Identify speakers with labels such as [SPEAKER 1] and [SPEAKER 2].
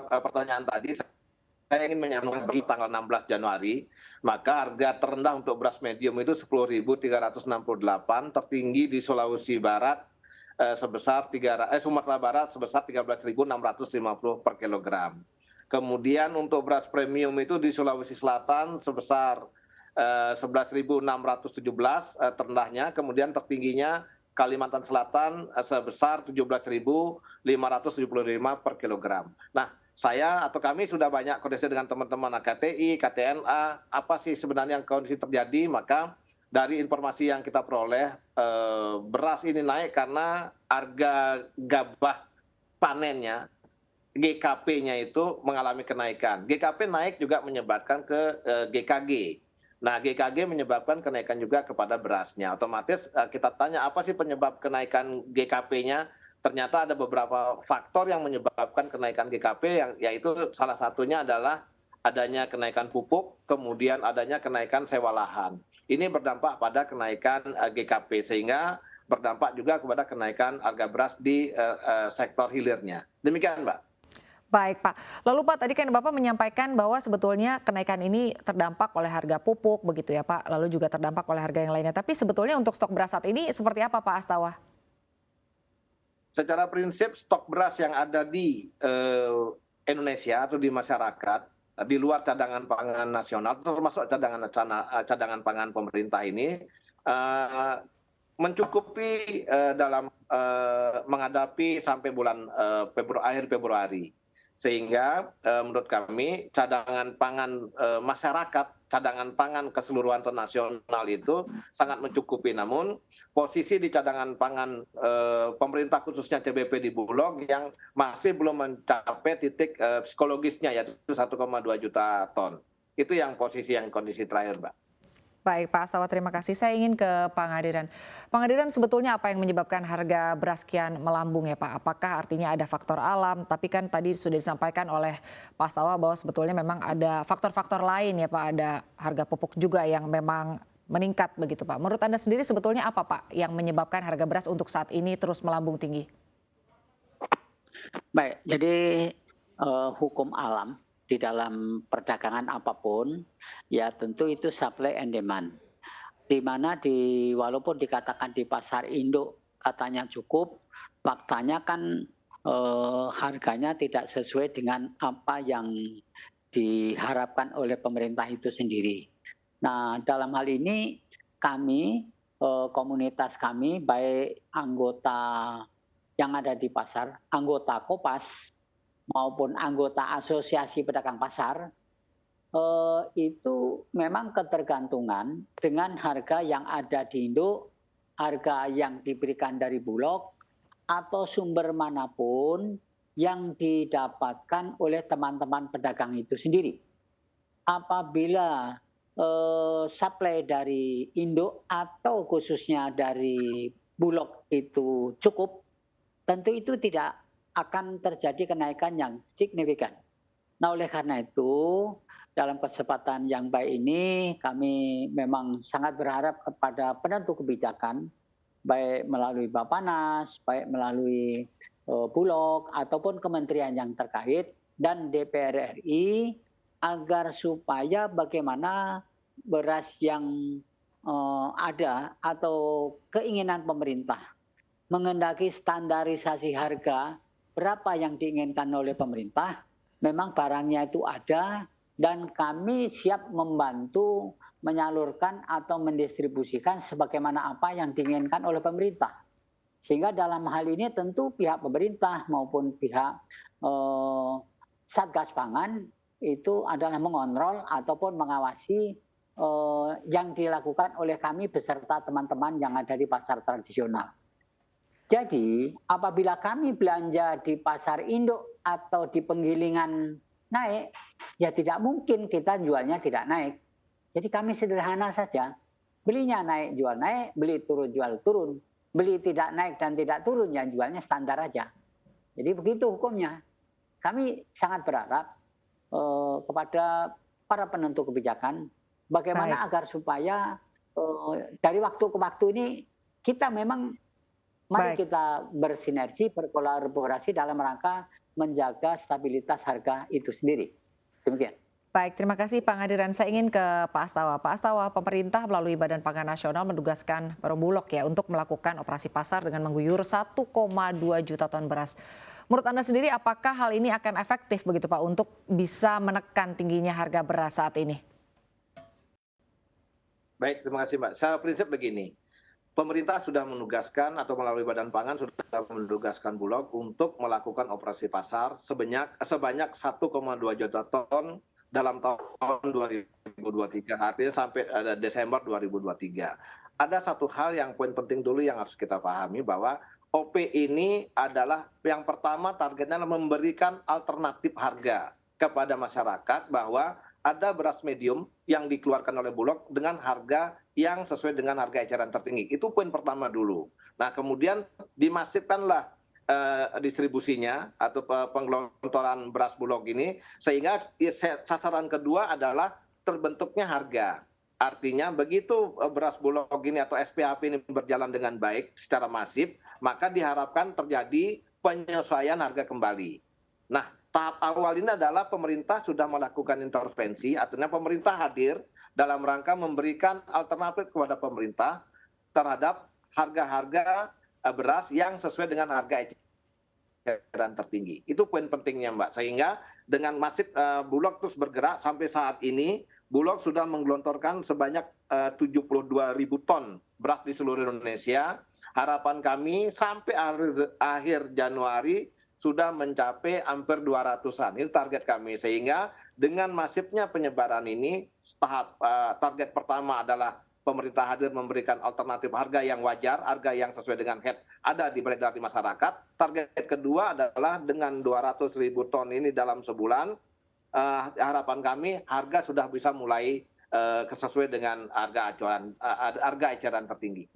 [SPEAKER 1] pertanyaan tadi, saya ingin menyampaikan di tanggal 16 Januari, maka harga terendah untuk beras medium itu 10.368, tertinggi di Sulawesi Barat Sumatera Barat sebesar 13.650 per kilogram. Kemudian untuk beras premium itu di Sulawesi Selatan sebesar 11.617 terendahnya, kemudian tertingginya Kalimantan Selatan sebesar 17.575 per kilogram. Nah, saya atau kami sudah banyak koordinasi dengan teman-teman AKTI, KTNA, apa sih sebenarnya yang kondisi terjadi, maka dari informasi yang kita peroleh, beras ini naik karena harga gabah panennya, GKP-nya itu mengalami kenaikan. GKP naik juga menyebabkan ke GKG. Nah, GKG menyebabkan kenaikan juga kepada berasnya. Otomatis kita tanya apa sih penyebab kenaikan GKP-nya? Ternyata ada beberapa faktor yang menyebabkan kenaikan GKP, yang yaitu salah satunya adalah adanya kenaikan pupuk, kemudian adanya kenaikan sewa lahan. Ini berdampak pada kenaikan GKP, sehingga berdampak juga kepada kenaikan harga beras di sektor hilirnya. Demikian, Mbak.
[SPEAKER 2] Baik Pak, lalu Pak tadi kan Bapak menyampaikan bahwa sebetulnya kenaikan ini terdampak oleh harga pupuk begitu ya Pak, lalu juga terdampak oleh harga yang lainnya. Tapi sebetulnya untuk stok beras saat ini seperti apa Pak Astawa?
[SPEAKER 1] Secara prinsip stok beras yang ada di Indonesia atau di masyarakat, di luar cadangan pangan nasional, termasuk cadangan pangan pemerintah ini, mencukupi dalam menghadapi sampai bulan akhir Februari. Sehingga menurut kami cadangan pangan masyarakat, cadangan pangan keseluruhan nasional itu sangat mencukupi. Namun posisi di cadangan pangan pemerintah khususnya CBP di Bulog yang masih belum mencapai titik psikologisnya, yaitu 1,2 juta ton. Itu yang kondisi terakhir, Mbak.
[SPEAKER 2] Baik Pak Astawa, terima kasih. Saya ingin ke Pak Ngadiran. Pak Ngadiran, sebetulnya apa yang menyebabkan harga beras kian melambung ya Pak? Apakah artinya ada faktor alam? Tapi kan tadi sudah disampaikan oleh Pak Astawa bahwa sebetulnya memang ada faktor-faktor lain ya Pak. Ada harga pupuk juga yang memang meningkat begitu Pak. Menurut Anda sendiri sebetulnya apa Pak yang menyebabkan harga beras untuk saat ini terus melambung tinggi?
[SPEAKER 3] Baik, jadi hukum alam di dalam perdagangan apapun, ya tentu itu supply and demand. Di mana walaupun dikatakan di pasar induk katanya cukup, faktanya kan harganya tidak sesuai dengan apa yang diharapkan oleh pemerintah itu sendiri. Nah, dalam hal ini kami, komunitas kami, baik anggota yang ada di pasar, anggota Kopas, maupun anggota Asosiasi Pedagang Pasar, itu memang ketergantungan dengan harga yang ada di induk, harga yang diberikan dari Bulog, atau sumber manapun yang didapatkan oleh teman-teman pedagang itu sendiri. Apabila supply dari induk atau khususnya dari Bulog itu cukup, tentu itu tidak akan terjadi kenaikan yang signifikan. Nah, oleh karena itu, dalam kesempatan yang baik ini, kami memang sangat berharap kepada penentu kebijakan, baik melalui Bappenas, baik melalui Bulog, ataupun kementerian yang terkait, dan DPR RI, agar supaya bagaimana beras yang ada atau keinginan pemerintah mengendaki standarisasi harga berapa yang diinginkan oleh pemerintah, memang barangnya itu ada dan kami siap membantu menyalurkan atau mendistribusikan sebagaimana apa yang diinginkan oleh pemerintah. Sehingga dalam hal ini tentu pihak pemerintah maupun pihak Satgas Pangan itu adalah mengontrol ataupun mengawasi yang dilakukan oleh kami beserta teman-teman yang ada di pasar tradisional. Jadi apabila kami belanja di pasar induk atau di penggilingan naik, ya tidak mungkin kita jualnya tidak naik. Jadi kami sederhana saja, belinya naik jual naik, beli turun jual turun, beli tidak naik dan tidak turun ya jualnya standar aja. Jadi begitu hukumnya. Kami sangat berharap kepada para penentu kebijakan bagaimana agar supaya dari waktu ke waktu ini kita memang mari kita bersinergi, berkolaborasi dalam rangka menjaga stabilitas harga itu sendiri. Demikian.
[SPEAKER 2] Baik, terima kasih Pak Ngadiran. Saya ingin ke Pak Astawa. Pak Astawa, pemerintah melalui Badan Pangan Nasional menugaskan Perumbulok ya untuk melakukan operasi pasar dengan mengguyur 1,2 juta ton beras. Menurut Anda sendiri, apakah hal ini akan efektif begitu Pak untuk bisa menekan tingginya harga beras saat ini?
[SPEAKER 1] Baik, terima kasih Mbak. Saya prinsip begini, pemerintah sudah menugaskan atau melalui Badan Pangan sudah menugaskan Bulog untuk melakukan operasi pasar sebanyak 1,2 juta ton dalam tahun 2023, artinya sampai Desember 2023. Ada satu hal yang poin penting dulu yang harus kita pahami bahwa OP ini adalah yang pertama targetnya adalah memberikan alternatif harga kepada masyarakat bahwa ada beras medium yang dikeluarkan oleh Bulog dengan harga yang sesuai dengan harga eceran tertinggi. Itu poin pertama dulu. Nah kemudian dimasifkanlah distribusinya atau penggelontoran beras Bulog ini sehingga sasaran kedua adalah terbentuknya harga. Artinya begitu beras Bulog ini atau SPHP ini berjalan dengan baik secara masif, maka diharapkan terjadi penyesuaian harga kembali. Nah, tahap awal ini adalah pemerintah sudah melakukan intervensi, artinya pemerintah hadir dalam rangka memberikan alternatif kepada pemerintah terhadap harga-harga beras yang sesuai dengan harga eceran tertinggi. Itu poin pentingnya Mbak. Sehingga dengan masif Bulog terus bergerak sampai saat ini, Bulog sudah menggelontorkan sebanyak 72.000 ton beras di seluruh Indonesia. Harapan kami sampai akhir Januari sudah mencapai hampir 200-an. Ini target kami. Sehingga dengan masifnya penyebaran ini, tahap target pertama adalah pemerintah hadir memberikan alternatif harga yang wajar, harga yang sesuai dengan head ada di beredar di masyarakat. Target kedua adalah dengan 200.000 ton ini dalam sebulan, harapan kami harga sudah bisa mulai sesuai dengan harga eceran tertinggi.